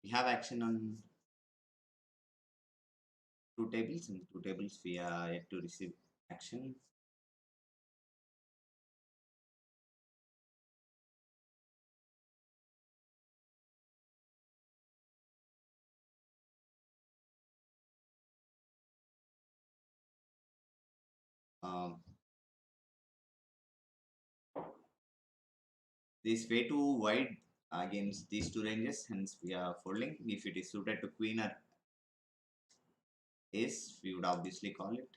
We have action on two tables, and two tables we are yet to receive action. Um, this way too wide against these two ranges, hence we are folding. If it is suited to queen or ace, we would obviously call it.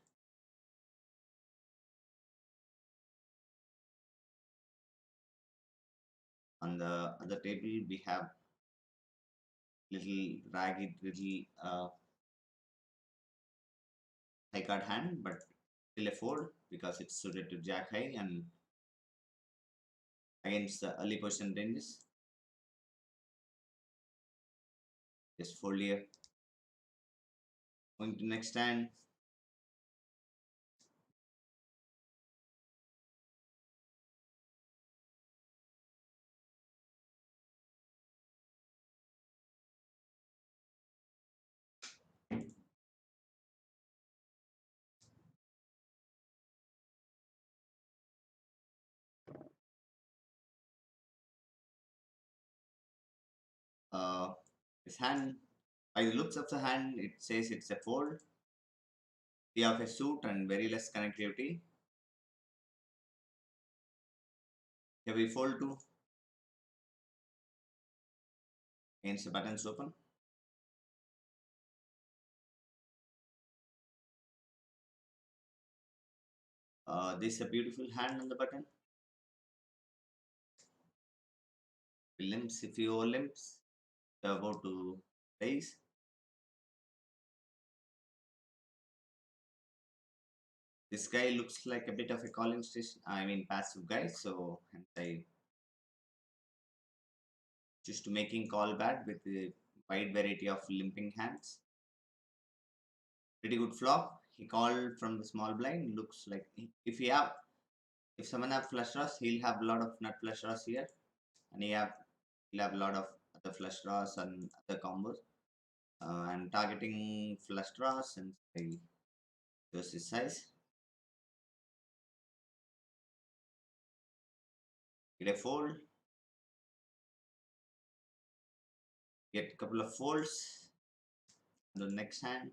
On the other table, we have little ragged, little high card hand, but still a fold because it's suited to jack high and against the early position ranges. Just fold here. Going to next hand. Uh, this hand, by the looks of the hand, it says it's a fold. We have a suit and very less connectivity. Here we fold to against the buttons open. This is a beautiful hand on the button. Limps, if you limps, you're about to raise. This guy looks like a bit of a calling station, I mean passive guy, so hence I choose to making call bad with a wide variety of limping hands. Pretty good flop. He called from the small blind. Looks like if someone have flush draws, he'll have a lot of nut flush draws here, and he'll have a lot of other flush draws and other combos. And targeting flush draws and I use his size. Get a fold. Get a couple of folds. On the next hand.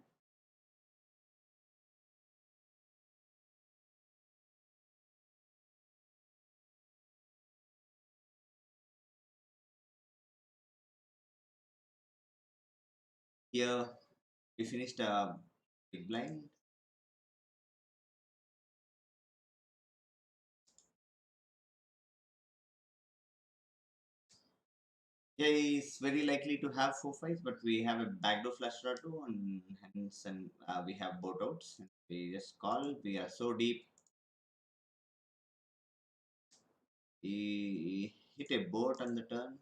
Here we finished a big blind. Yeah, he's very likely to have four fives, but we have a backdoor flush draw too, and hence and we have both outs. We just call. We are so deep. He hit a boat on the turn.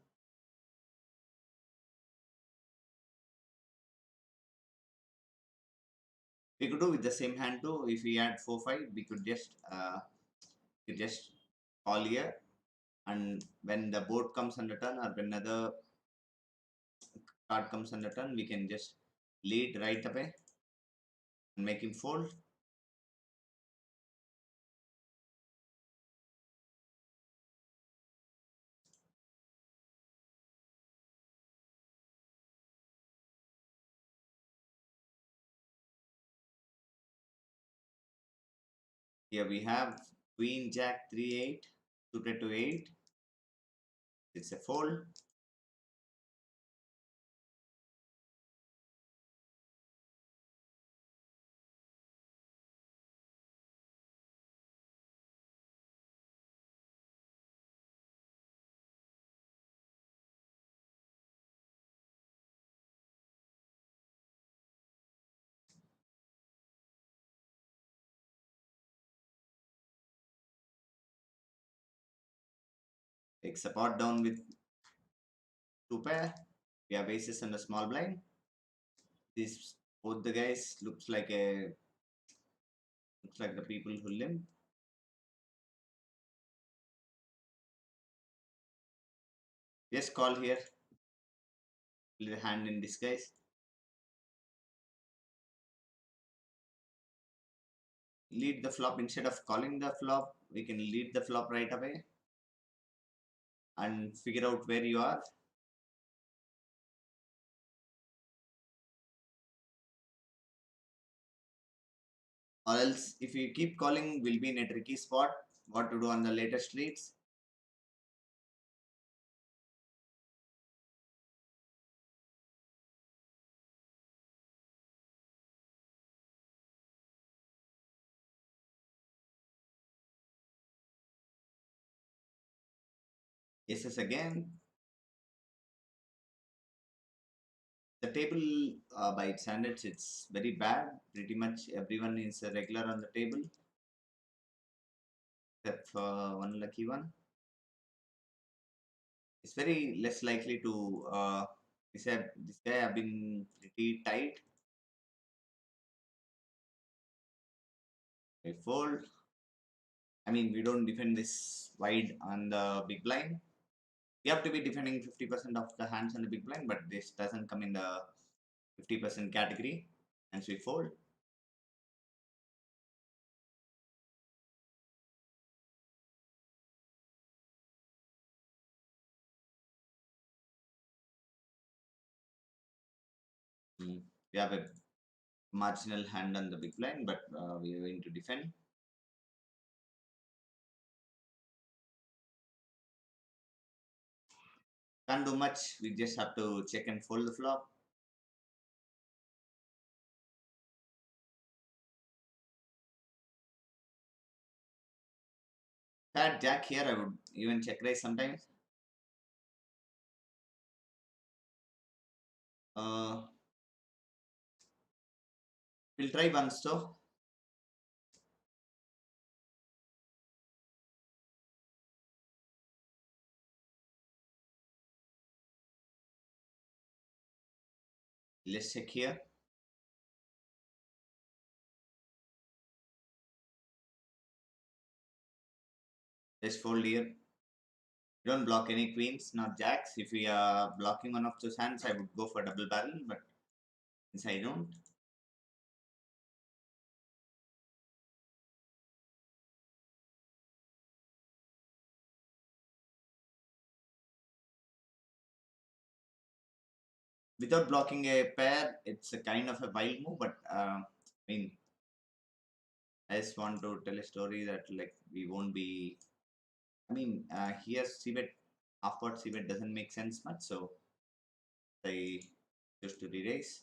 We could do with the same hand too. If we had 4-5, we could just call here, and when the board comes on the turn or when another card comes on the turn, we can just lead right away and make him fold. Here we have Queen Jack 3-8 suited to 8. It's a fold. Takes a pot down with 2 pair. We have aces and a small blind. These both the guys looks like the people who limp. Just call here. The hand in disguise. Lead the flop instead of calling the flop. We can lead the flop right away and figure out where you are. Or else, if you keep calling, we'll be in a tricky spot. What to do on the later streets? Yes, again. The table by its standards, it's very bad. Pretty much everyone is a regular on the table, except for one lucky one. It's very less likely to. This guy have been pretty tight. We fold. I mean, we don't defend this wide on the big blind. We have to be defending 50% of the hands on the big blind, but this doesn't come in the 50% category, and so we fold. We have a marginal hand on the big blind, but we are going to defend. Can't do much. We just have to check and fold the flop. If I had jack here, I would even check raise sometimes. Uh, we'll try once though. Let's check here. Let's fold here. We don't block any queens, not jacks. If we are blocking one of those hands, I would go for double barrel, but since I don't, without blocking a pair, it's a kind of a wild move. But I mean, I just want to tell a story that like we won't be. I mean, here c-bet half pot c-bet doesn't make sense much, so I just to re-raise.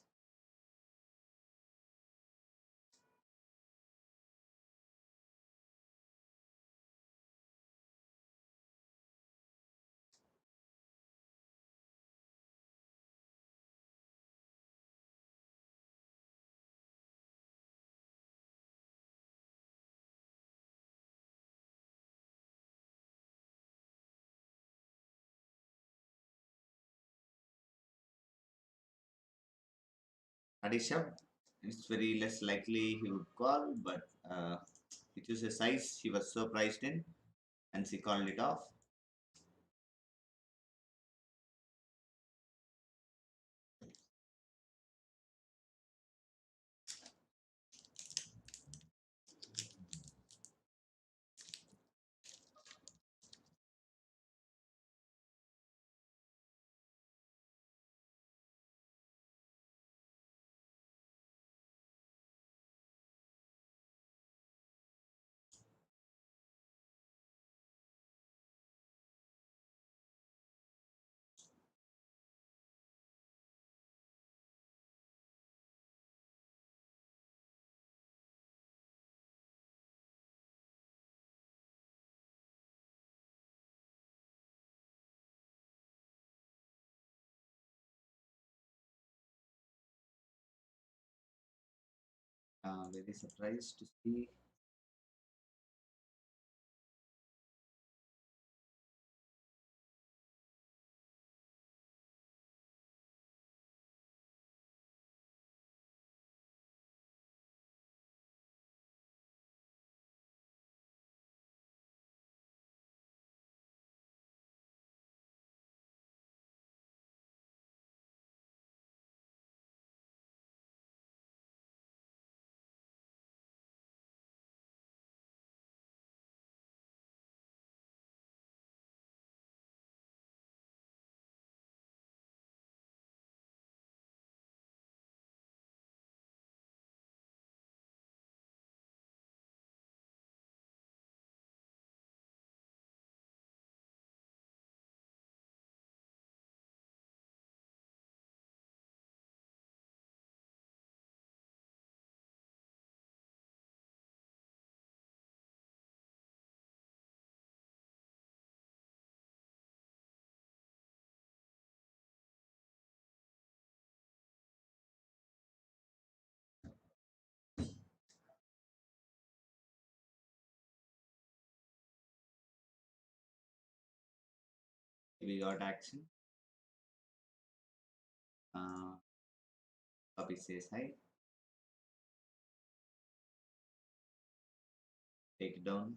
Adishab, it's very less likely he would call, but it was a size he was surprised in, and she called it off. Very surprised to see. We got action. Uh, Puppy says hi. Take it down.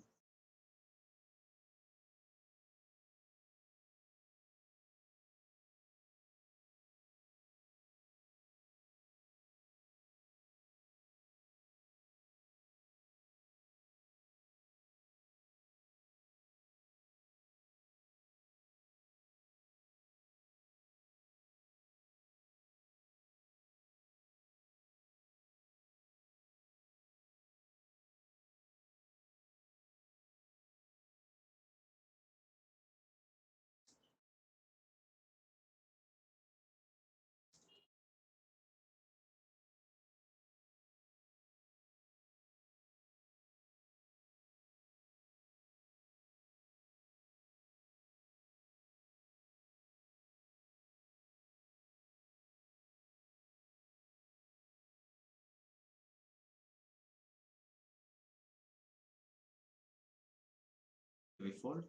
We fold.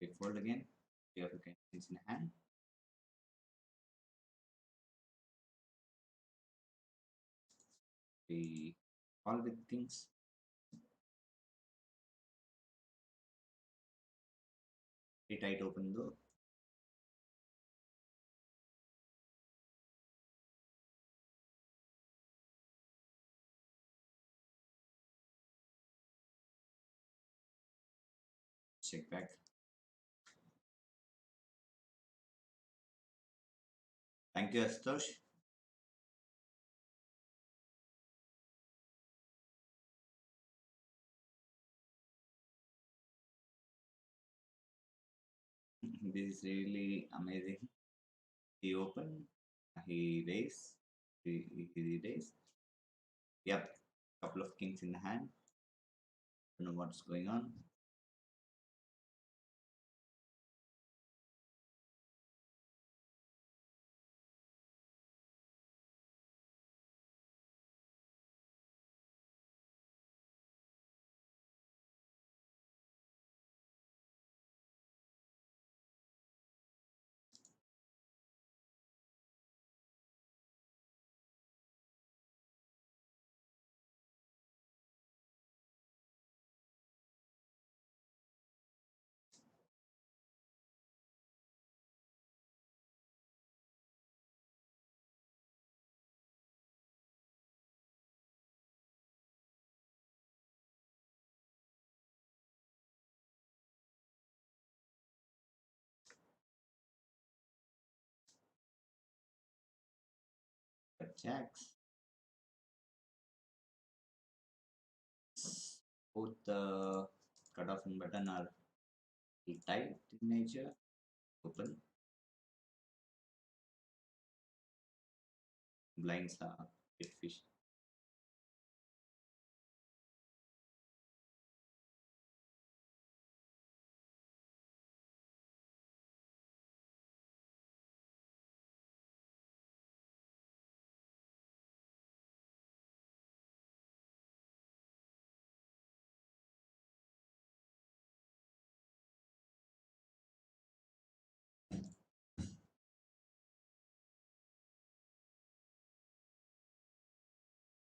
We fold again. We have kings in hand. We call with kings. We tight open though. Check back. Thank you, Astosh. This is really amazing. He opened. He raised. He raised. Yep. Couple of kings in the hand. Don't know what's going on. But jacks. Both the cutoff and button are tight in nature. Open. Blinds are bit fish.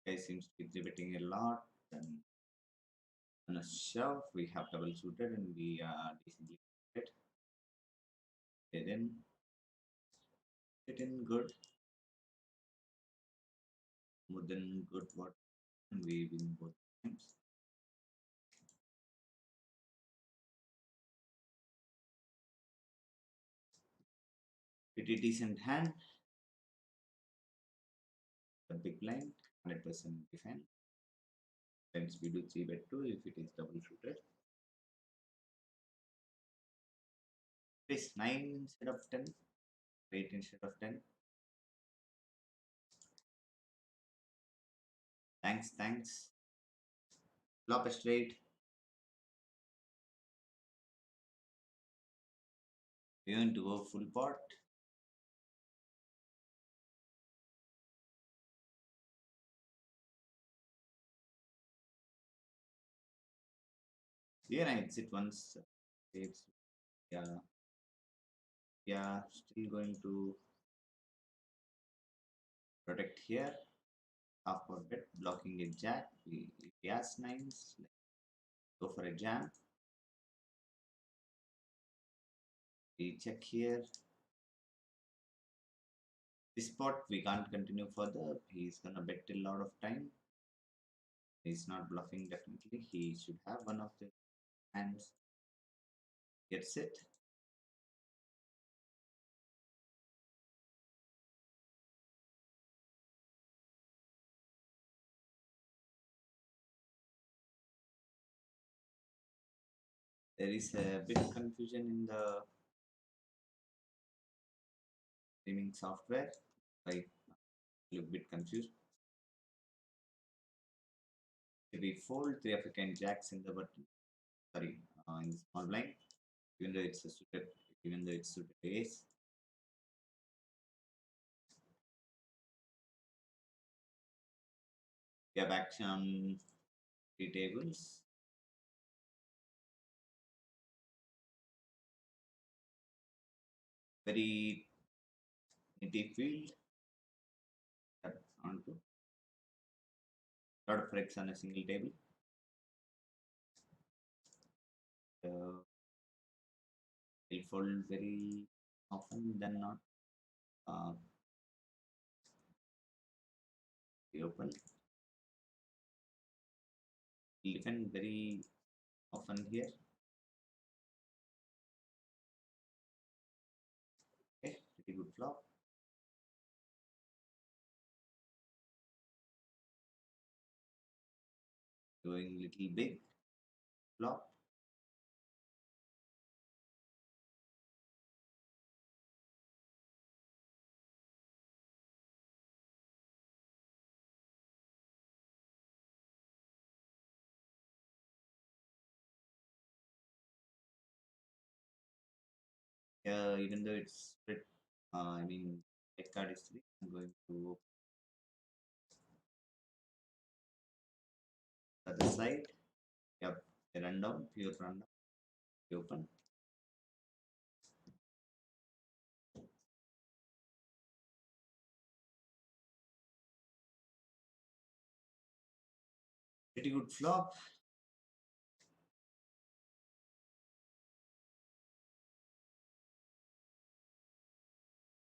Guy seems to be exhibiting a lot. Then on a shove, we have double suited and we are decently fit. Fit in good. More than good what we win both times. Pretty decent hand. The big blind, 100% defend. Times we do 3 bet 2 if it is double suited. It is 9 instead of 10, 8 instead of 10. Thanks. Flop a straight. We're going to go full pot. Here I exit once. It's, yeah, yeah, still going to protect here. Half for bet, blocking a jack. We has nines. Go for a jam. We check here. This spot we can't continue further. He's gonna bet a lot of time. He's not bluffing definitely. He should have one of the hands. Gets it. There is a bit confusion in the streaming software. I look a bit confused. If we fold three African jacks in the button, sorry, in the small blind, even though it's a suited, even though it's suited ace, we have action on three tables. Very nitty field. Onto lot of flex on a single table. Uh, will fold very often than not. Uh, we open. We defend very often here. Okay, pretty good flop. Going little big flop. Even though it's split, I mean, red card is three. I'm going to other side. Yep, a rundown, pure rundown. We open. Pretty good flop.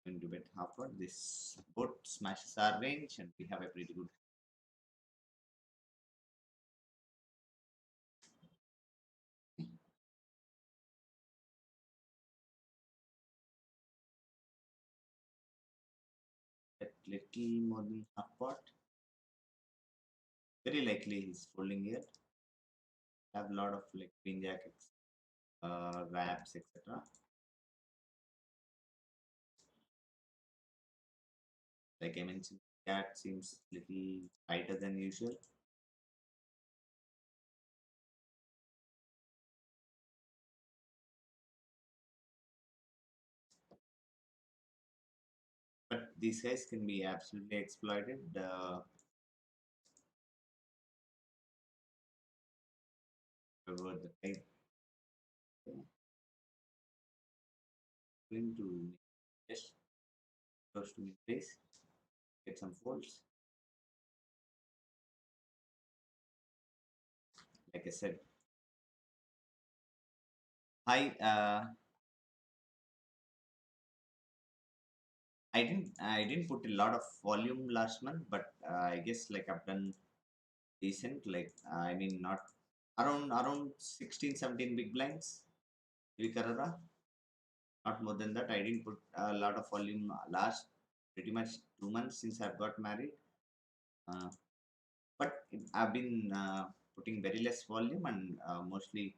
Going to bet half pot. This boat smashes our range, and we have a pretty good. Bet little more than half pot. Very likely he's folding here. Have a lot of like queen jackets, wraps, etc. Like I mentioned, cat seems little tighter than usual. But these guys can be absolutely exploited. Over the type going to just close to mid place, get some folds. Like I said, hi. I didn't put a lot of volume last month, but I guess like I've done decent. Like I mean, not around 16, 17 big blinds. Vikarara, not more than that. I didn't put a lot of volume last pretty much 2 months since I've got married. Uh, but I've been putting very less volume and mostly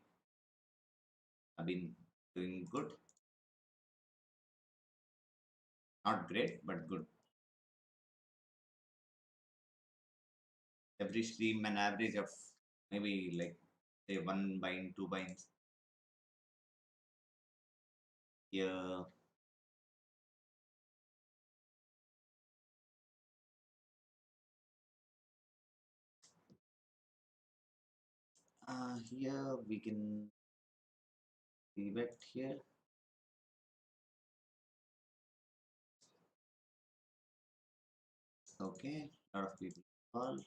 I've been doing good. Not great, but good. Every stream an average of maybe like say one bind, two binds. Yeah, Here we can leave it here. Okay, a lot of people call.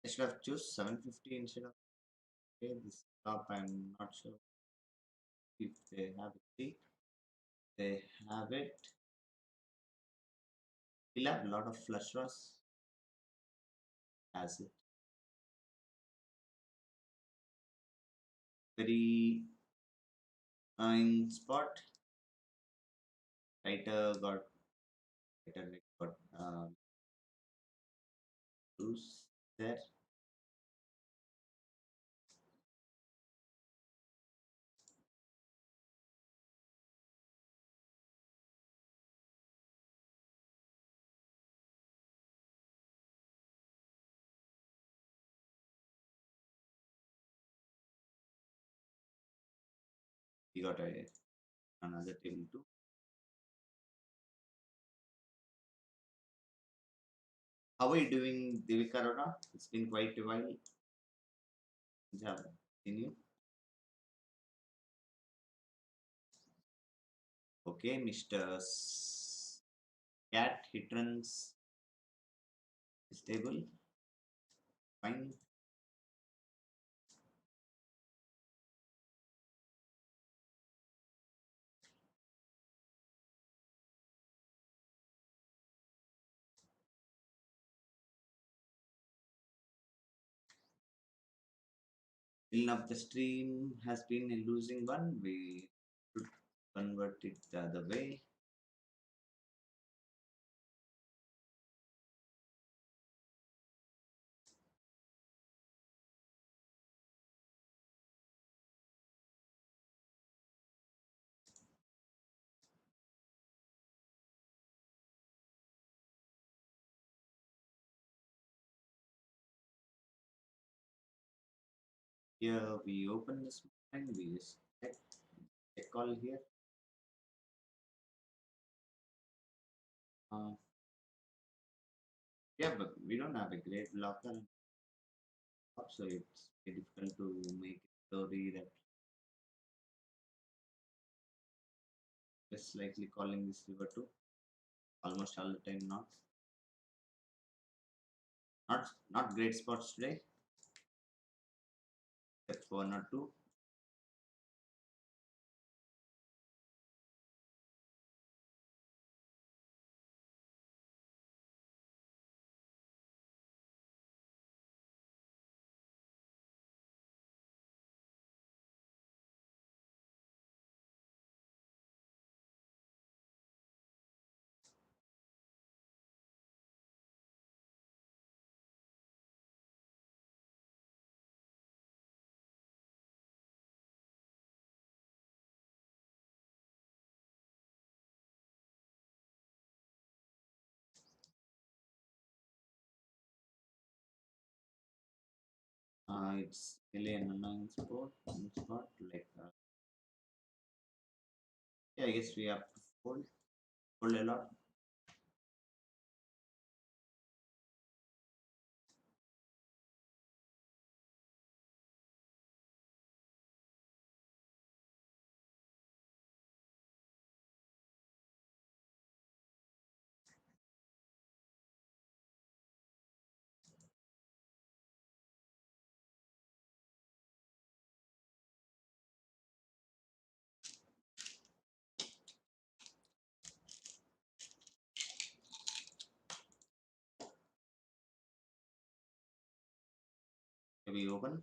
I should have choose 750 instead of, okay, this top. I'm not sure if they have it. See, they have it. We'll have a lot of flush draws as it. Very in spot. Writer got loose there. We got another table too. How are you doing, Devika Arora? It's been quite a while since I've seen you. Okay, Mr. Cat, hit runs stable. Fine. Till now, the stream has been a losing one. We should convert it the other way. Here we open this line. We just check call here. Uh, yeah, but we don't have a great blocker, so it's very difficult to make a story that is likely calling this river to almost all the time. Not great spots today, except for one or two. It's really an annoying spot. Like, yeah, I guess we have to fold a lot. We open.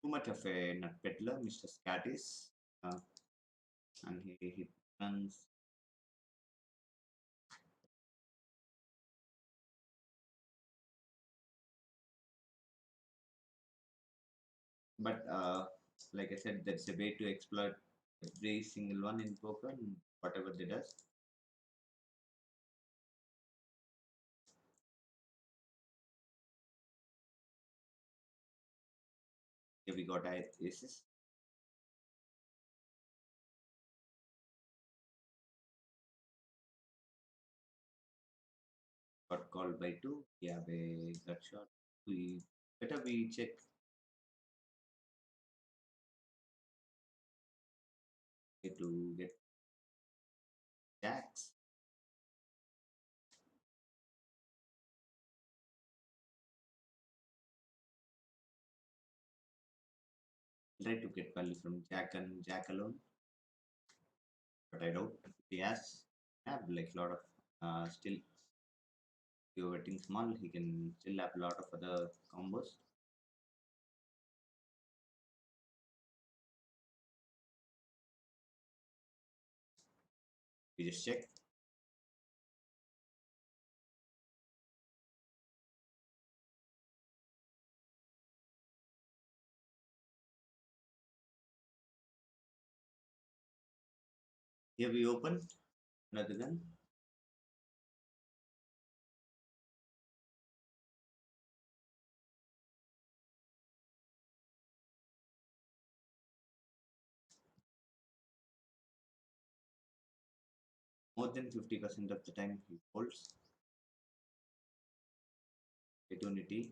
Too much of a nut peddler, Mr. Scattis, uh, and he runs. But like I said, that's a way to exploit every single one in poker, whatever they does. Here we got aces. got called by two. We have a gut shot. We better we check to get jacks. Try to get value from jack and jack alone, but I doubt he has. Have like a lot of still. If you're betting small, he can still have a lot of other combos. We just check. Here we open another gun. More than 50% of the time he folds. Opportunity.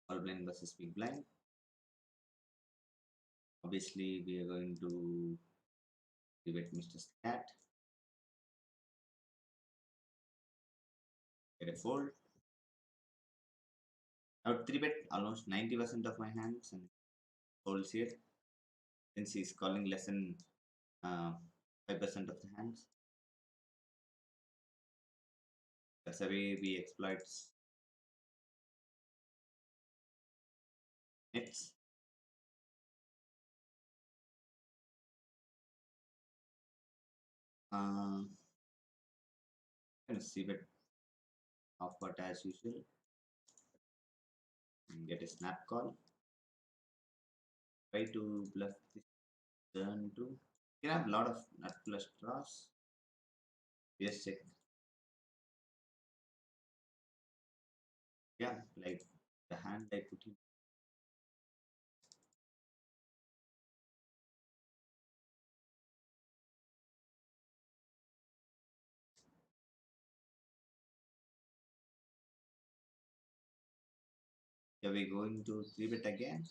Small blind versus big blind. Obviously, we are going to debate Mr. Scat. Get a fold. I would 3 bet almost 90% of my hands and folds here since he's calling less than 5% of the hands. That's the way we exploit nets. Uh, Gonna see bet off but as usual and get a snap call. Try to bluff this turn too. You can have a lot of nut flush draws. Just check. Yeah, like the hand I put in. Are we going to 3 bet again?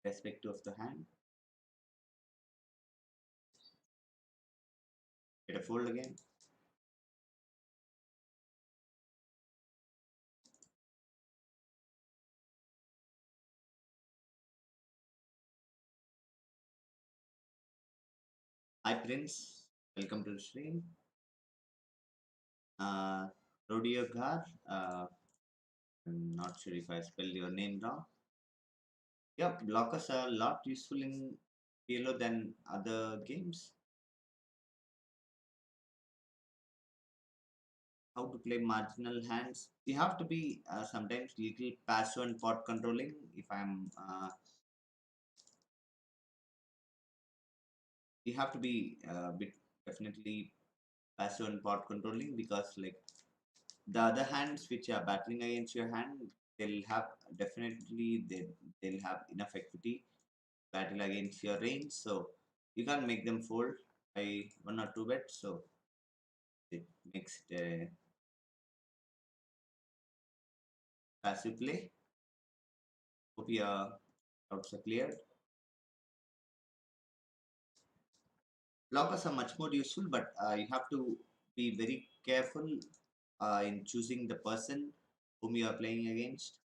Respective of the hand. Get a fold again. Hi Prince, welcome to the stream. Uh, Rodeo Gar, I'm not sure if I spelled your name wrong. Yeah, blockers are a lot useful in PLO than other games. How to play marginal hands? You have to be sometimes little passive and pot controlling. If I'm, you have to be a bit definitely passive and pot controlling because like the other hands which are battling against your hand, they'll have definitely they'll have enough equity battle against your range, so you can't make them fold by 1 or 2 bets. So it makes it a passive play. Hope your doubts are cleared. Blockers are much more useful, but you have to be very careful in choosing the person whom you are playing against.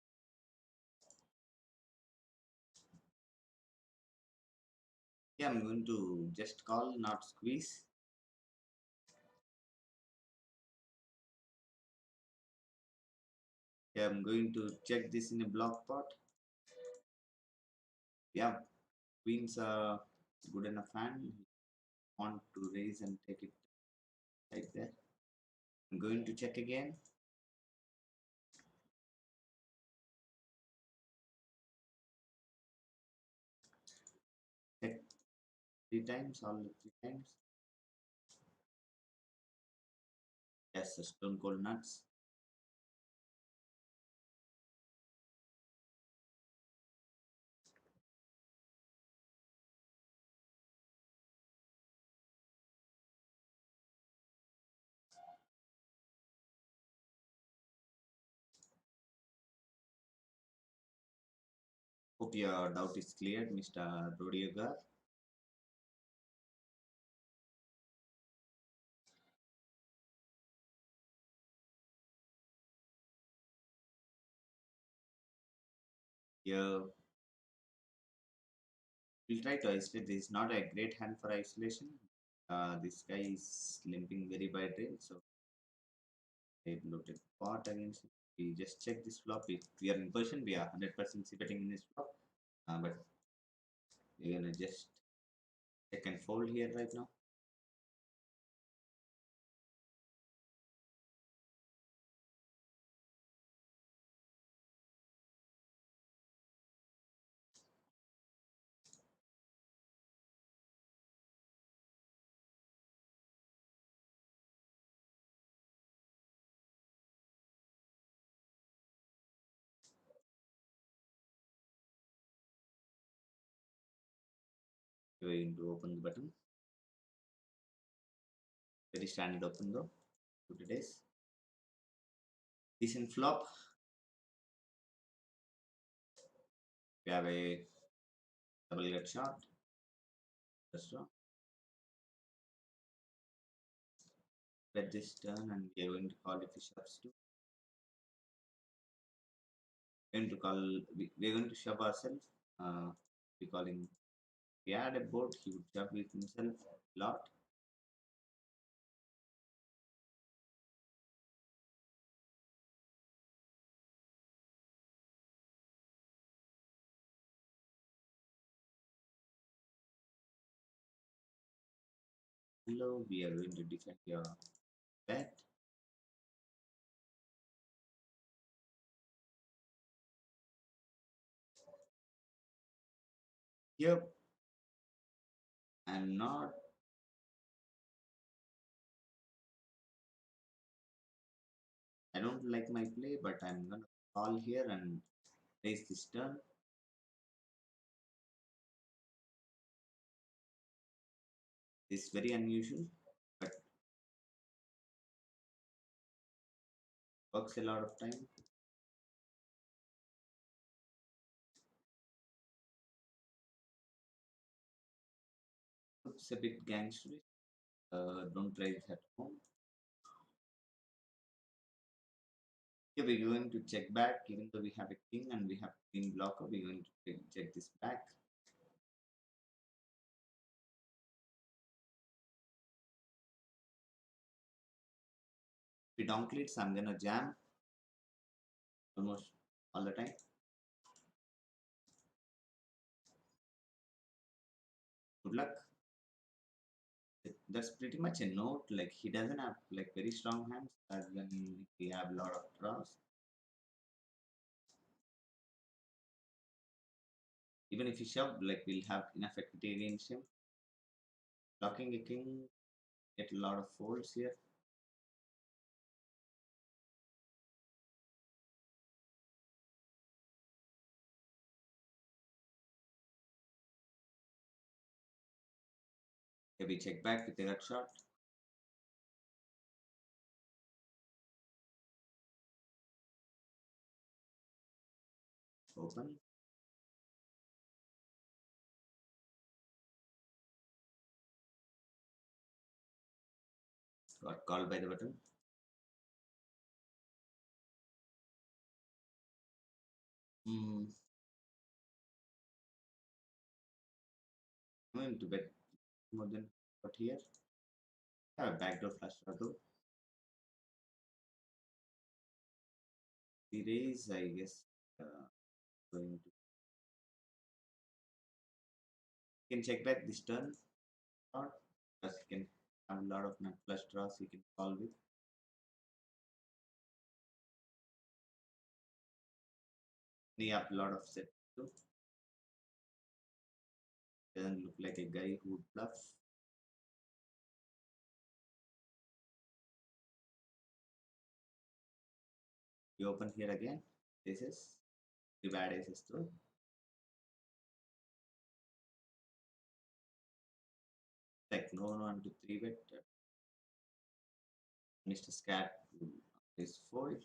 Yeah, I'm going to just call, not squeeze. Yeah, I'm going to check this in a block pot. Yeah, queens are good enough hand. Want to raise and take it like that. I'm going to check again. Check. Three times, all the three times. Yes, the stone cold nuts. Hope your doubt is cleared, Mr. Rodiogar. Here, we'll try to isolate. This is not a great hand for isolation. This guy is limping very badly, so I bloated pot against him. We just check this flop. If we are in position, we are 100% betting in this flop. But we're gonna just check and fold here right now. We're going to open the button. Very standard open though. Today's decent flop. We have a double gut shot. That's wrong. Bet this turn, and we are going to call if he shoves too. We're going to call. We're going to shove ourselves. We calling. If we had a boat, he would shove with himself a lot. Hello, we are going to defend your bet. Here, I'm not. I don't like my play, but I'm gonna call here and raise this turn. It's very unusual, but works a lot of time. Looks a bit gangsterish. Don't try it at home. Here we're going to check back, even though we have a king and we have queen blocker. We're going to check this back. If it downleads, I'm gonna jam almost all the time. Good luck. That's pretty much a note. Like he doesn't have like very strong hands, as when we have a lot of draws. Even if he shove, like we'll have enough equity against him. Blocking a king, get a lot of folds here. Okay, we check back with a gut shot. Open. Got called by the button. Hmm. I'm going to bet more than what here. Have a backdoor flush draw though. We raise, I guess. Going to can check back this turn, or because he can have a lot of nut flush draws he can call with. We have a lot of set too. Doesn't look like a guy who would bluff. We open here again. Aces. Three bad aces though. Like no one to three bet. Mr. Scat is fold.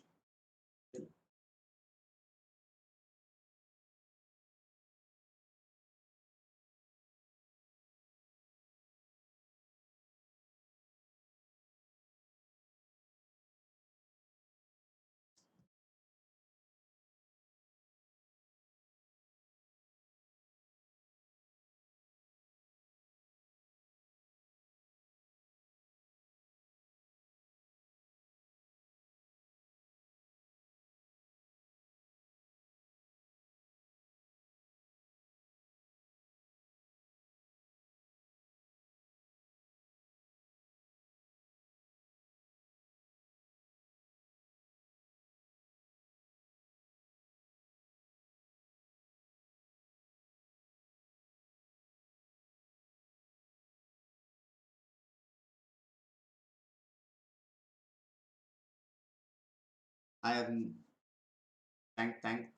I am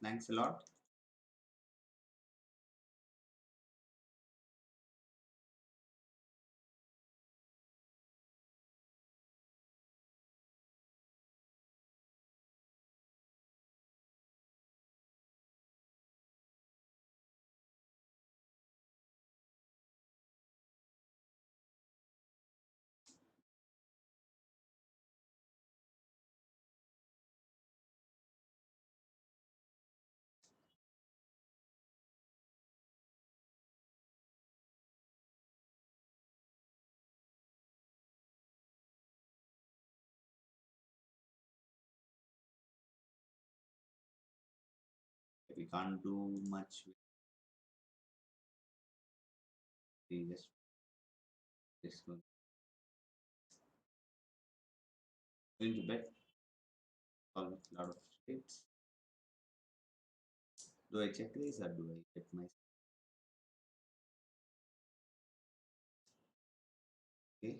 thanks a lot. We can't do much with the just going to bet all with a lot of straights. Do I check this or do I bet myself? Okay.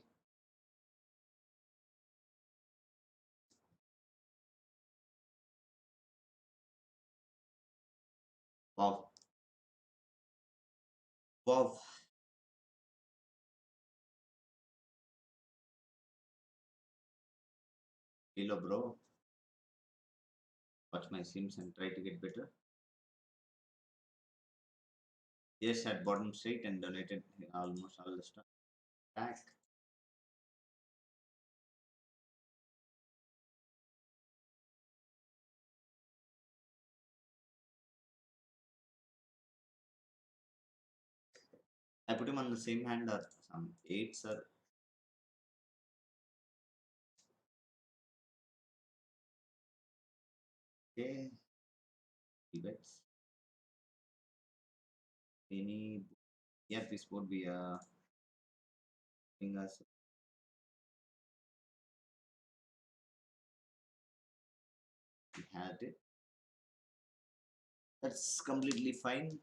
Wow. Wow. Hello bro. Watch my sims and try to get better. Yes, at bottom straight and donated almost all the stuff back. I put him on the same hand or some eights or okay. He bets. Any yep, this would be a thing as we had it. That's completely fine.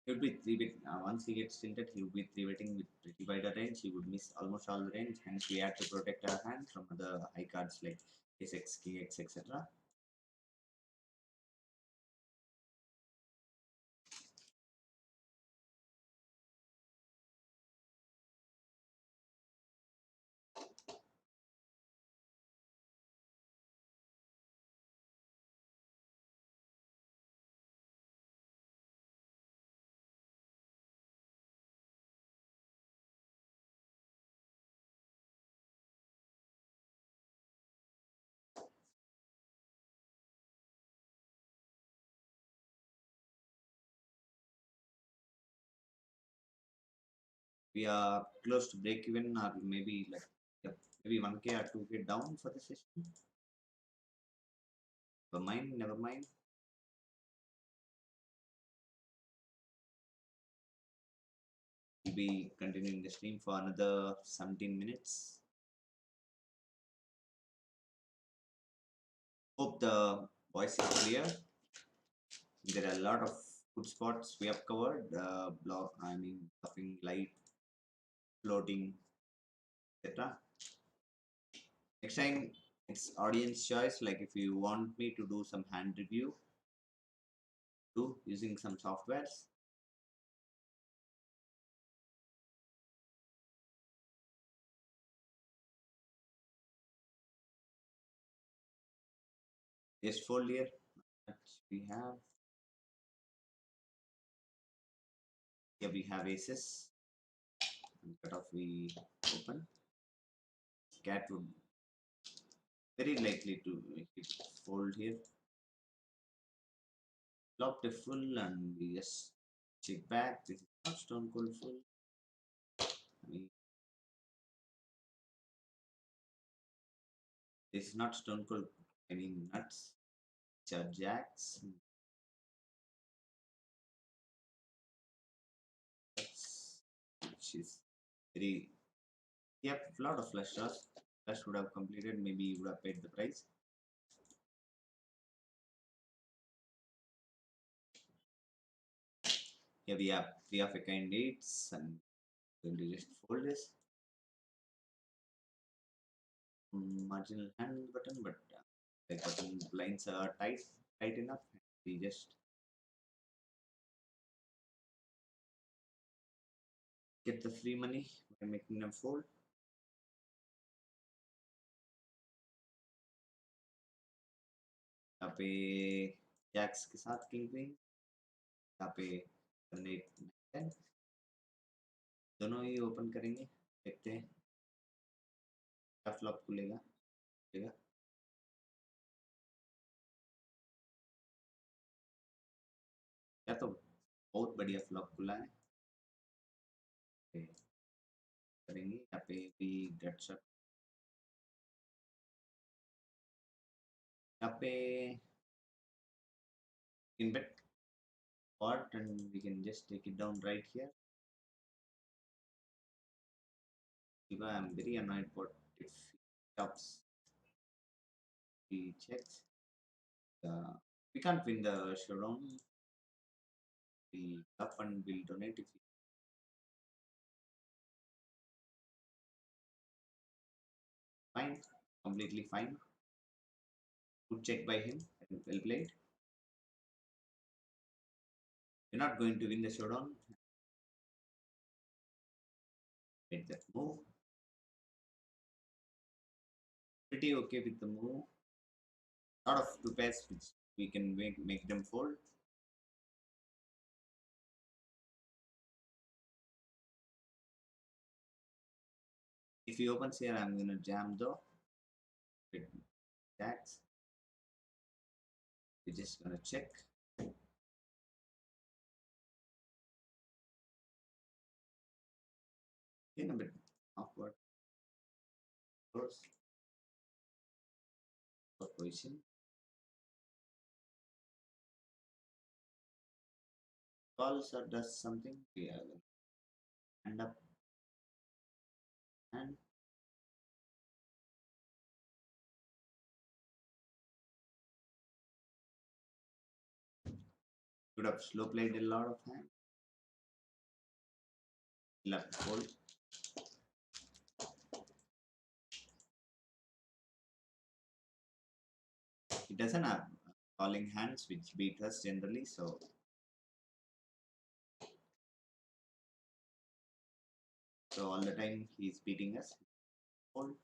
He would be three bet once he gets tilted, he would be three betting with pretty wider range. He would miss almost all the range, hence we had to protect our hand from other high cards like ace x, king x, etc. We are close to break even, or maybe like yep, maybe 1k or 2k down for the session. Never mind, never mind. We'll be continuing the stream for another 17 minutes. Hope the voice is clear. There are a lot of good spots we have covered. Block, I mean, bluffing, light, floating, etc. Next time, it's audience choice. Like if you want me to do some hand review, do using some softwares. Just fold here. That we have here we have aces. And cut off we open. Cat would very likely to hit fold here. Flop the full and we just check back. This is not stone cold full. I mean, this is not stone cold. I mean nuts. Which are jacks. That's, which is very. Yep, lot of flush draws. Flush would have completed. Maybe you would have paid the price. Here we have three of a kind eights and going to just fold this. Marginal hand button, but the button blinds are tight enough. We just get the free money by making them fold. यहाँ पे Jacques के साथ king queen, यहाँ पे eight ten, दोनों ही open करेंगे, देखते हैं क्या फ्लॉप खुलेगा खुलेगा। क्या तो बहुत बढ़िया फ्लॉप खुला है। करेंगे यहाँ पे भी गट शॉट, यहाँ पे इन bet pot and we can just take it down right here. Because I'm very annoyed what if he stops, he checks. We can't win the showdown. We'll up and we'll donate if he fine, completely fine. Good check by him. Well played. We're not going to win the showdown. Make that move. Pretty okay with the move. Lot of two pairs which we can make them fold. If he opens here, I'm gonna jam though. With jacks. We're just gonna check. In a bit awkward. Close. Position. Calls or does something. We are gonna end up and could have slow played a lot of hand. Left fold. He doesn't have calling hands which beat us generally, so all the time he's beating us. Fold.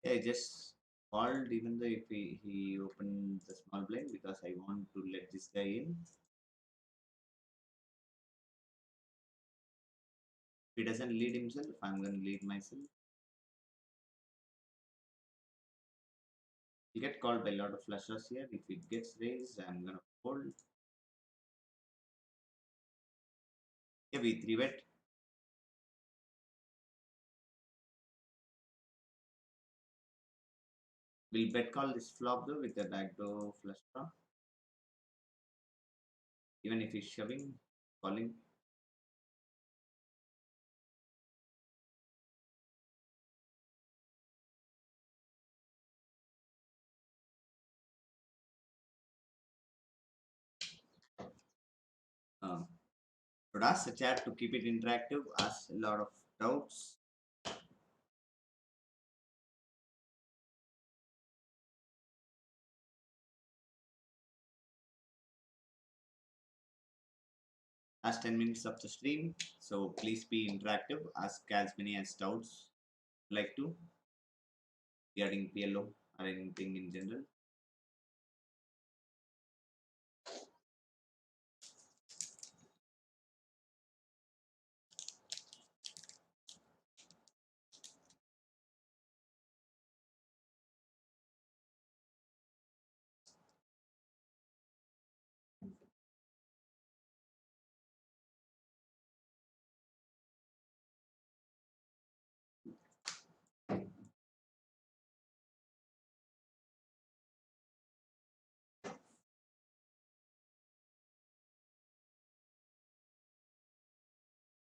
Yeah, I just called even though if he opened the small blind because I want to let this guy in. If he doesn't lead himself, I'm gonna lead myself. You get called by a lot of flushers here. If it gets raised, I'm gonna fold. Here we 3-bet. We'll bet call this flop though with a backdoor flush draw. Even if he's shoving, calling. Uh, but ask the chat to keep it interactive. Ask a lot of doubts. Last 10 minutes of the stream, so please be interactive. Ask as many as doubts like to regarding PLO or anything in general.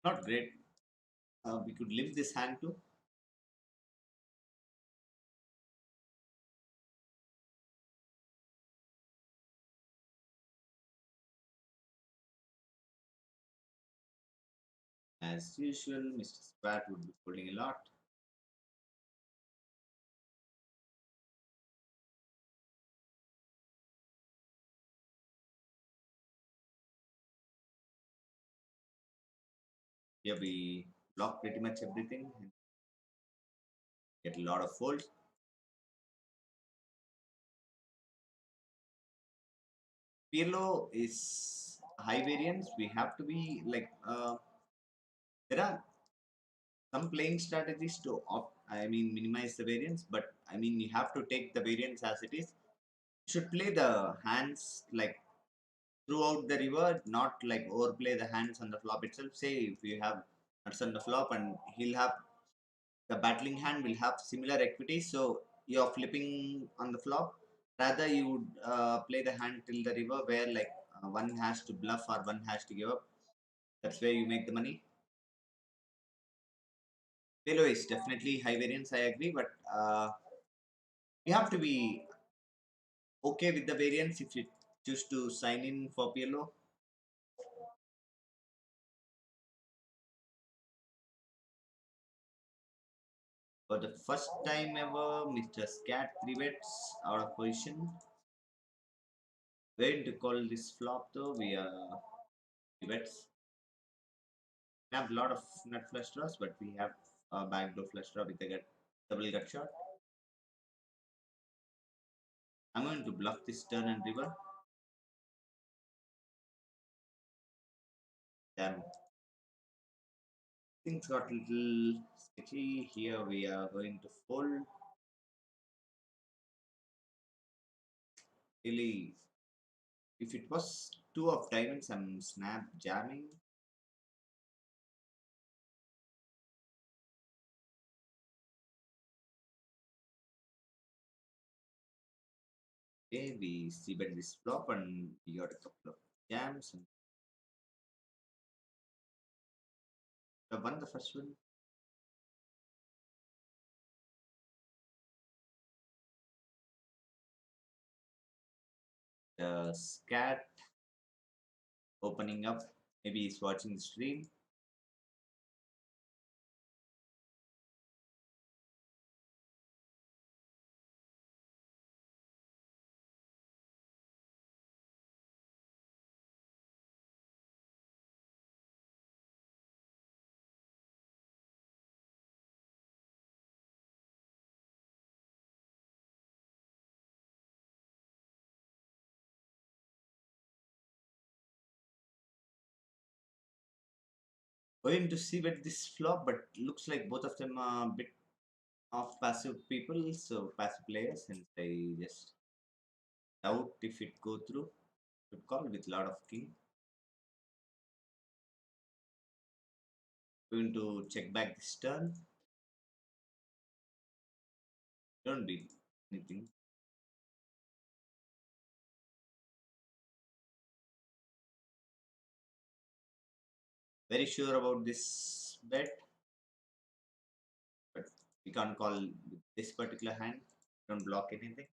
Not great. We could live this hand too. As usual, Mr. Squat would be pulling a lot. Here we block pretty much everything. Get a lot of folds. PLO is high variance. We have to be like there are some playing strategies to minimize the variance, but I mean you have to take the variance as it is. You should play the hands like throughout the river, not like overplay the hands on the flop itself. Say if you have nuts on the flop and he'll have the battling hand will have similar equity, so you're flipping on the flop. Rather, you would play the hand till the river where like one has to bluff or one has to give up. That's where you make the money. Pelo is definitely high variance, I agree, but you have to be okay with the variance if you choose to sign in for PLO. For the first time ever, Mr. Scat 3 bets out of position. Going to call this flop though, we are 3 bets. We have a lot of nut flush draws, but we have a backdoor flush draw with a double gut shot. I'm going to bluff this turn and river. Damn. Things got a little sketchy. Here we are going to fold. Really, if it was 2 of diamonds, I'm snap jamming. Okay, we see bet this flop and we got a couple of jams and I won the first one. The scat opening up. Maybe he's watching the stream. Going to see bet this flop, but looks like both of them are a bit of passive people, so passive players, and I just doubt if it go through. Good call with lot of king. Going to check back this turn. Don't beat anything. Very sure about this bet, but we can't call with this particular hand. Don't block anything.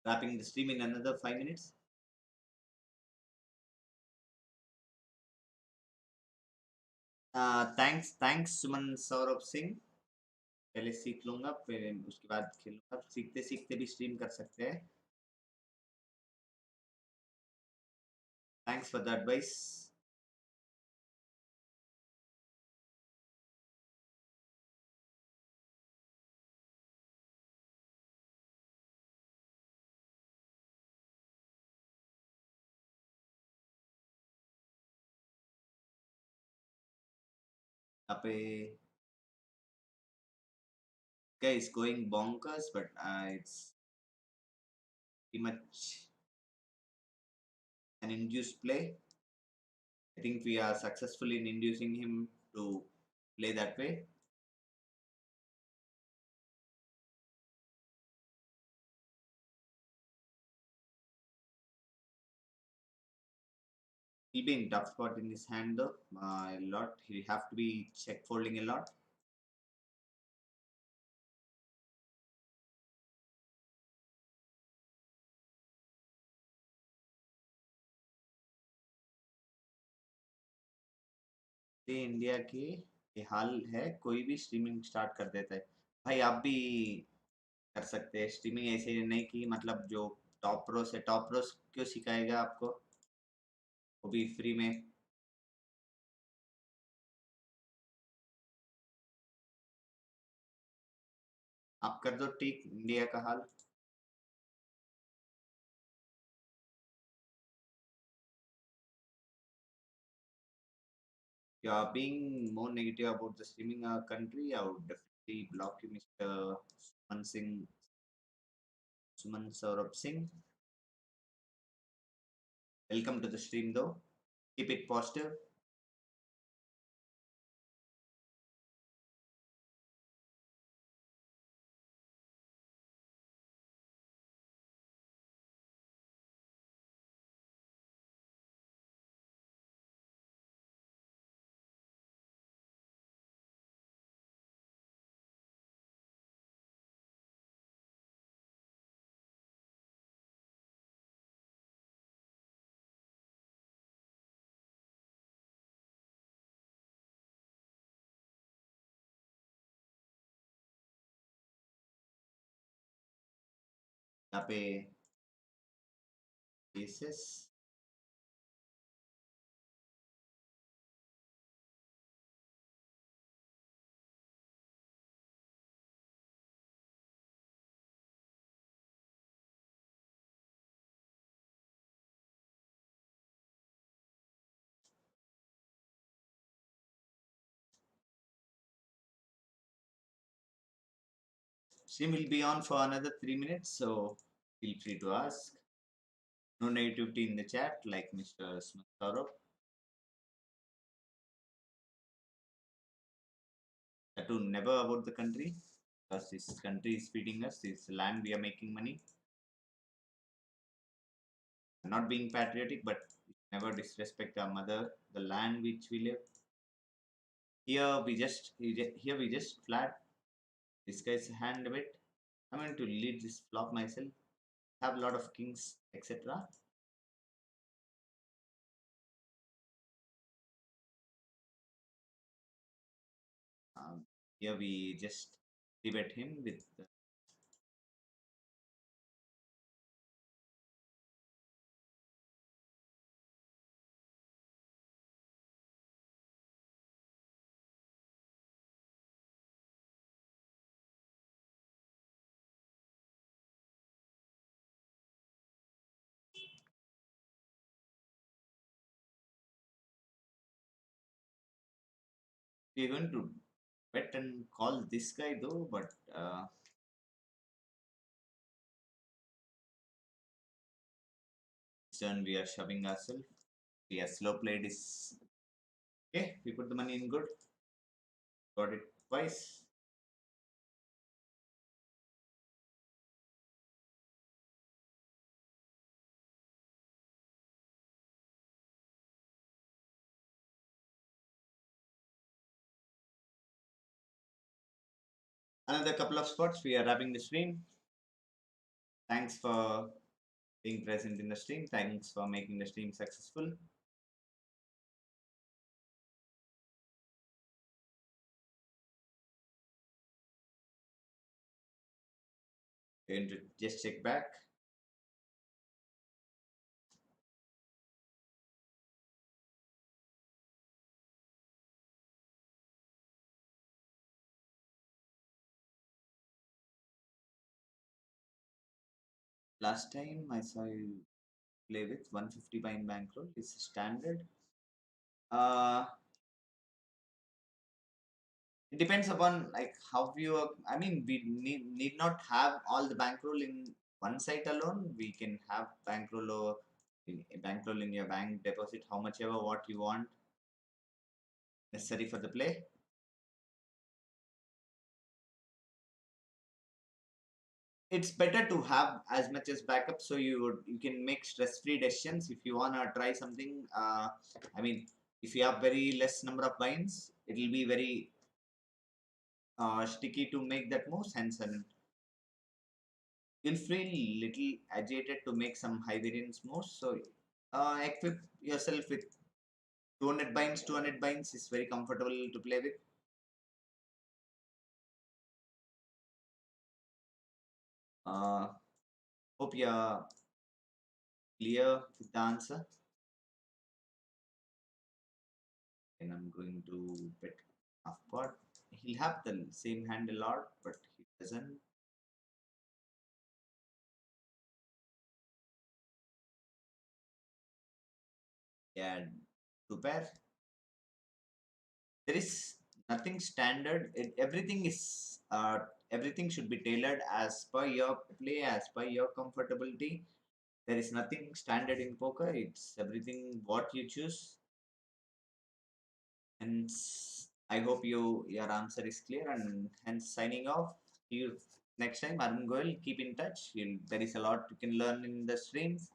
Wrapping the stream in another 5 minutes. Thanks सुमन सौरभ सिंह. पहले सीख लूंगा फिर उसके बाद खेलूंगा. सीखते सीखते भी स्ट्रीम कर सकते हैं. Thanks for the advice. यहाँ पे guy is going bonkers, but it's pretty much an induced play. I think we are successful in inducing him to play that way. He'll be in tough spot in this hand though. A lot. He'll have to be check folding a lot. ये India के ये हाल है. कोई भी streaming start कर देता है. भाई आप भी कर सकते हैं स्ट्रीमिंग. ऐसे नहीं कि मतलब जो टॉप प्रो से टॉप प्रो क्यों सिखाएगा आपको. वो भी फ्री में. आप कर दो ठीक इंडिया का हाल. You are being more negative about the streaming country. I would definitely block you, Mr. Suman Singh, Suman Saurabh Singh. Welcome to the stream though. Keep it positive. यहाँ पे cases. Stream will be on for another 3 minutes, so feel free to ask. No negativity in the chat, like Mr. Smith Saurabh. To never about the country, because this country is feeding us. This land we are making money. Not being patriotic, but never disrespect our mother, the land which we live. Here we just flat this guy's hand a bit. I'm going to lead this flop myself. Have a lot of kings, etc. Um, Here we just debate him with We're going to bet and call this guy though, but this turn we are shoving ourselves. We are slow played is okay. We put the money in good. Got it twice. Another couple of spots. We are wrapping the stream. Thanks for being present in the stream. Thanks for making the stream successful. Going to just check back. Last time I saw you play with 150 pine bankroll. It's standard. Uh, it depends upon like how you. I mean, we need not have all the bankroll in one site alone. We can have bankroll or bankroll in your bank deposit, how much ever what you want necessary for the play. It's better to have as much as backup so you can make stress-free decisions if you wanna try something. I mean, if you have very less number of binds, it'll be very sticky to make that move. Hence, and you'll feel little agitated to make some high variance moves. So, equip yourself with 200 binds. 200 binds is very comfortable to play with. Uh, Hope you're clear with the answer. And I'm going to bet half pot. He'll have the same hand a lot, but he doesn't. Yeah, two pair. There is nothing standard. Everything should be tailored as per your play, as per your comfortability. There is nothing standard in poker. It's everything what you choose. And I hope your answer is clear. And hence signing off. See you next time. Arun Goel, keep in touch. There is a lot you can learn in the streams.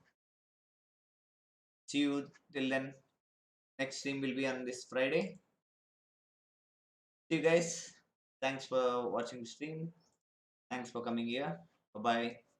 See you till then. Next stream will be on this Friday. See you guys. Thanks for watching the stream. Thanks for coming here. Bye bye.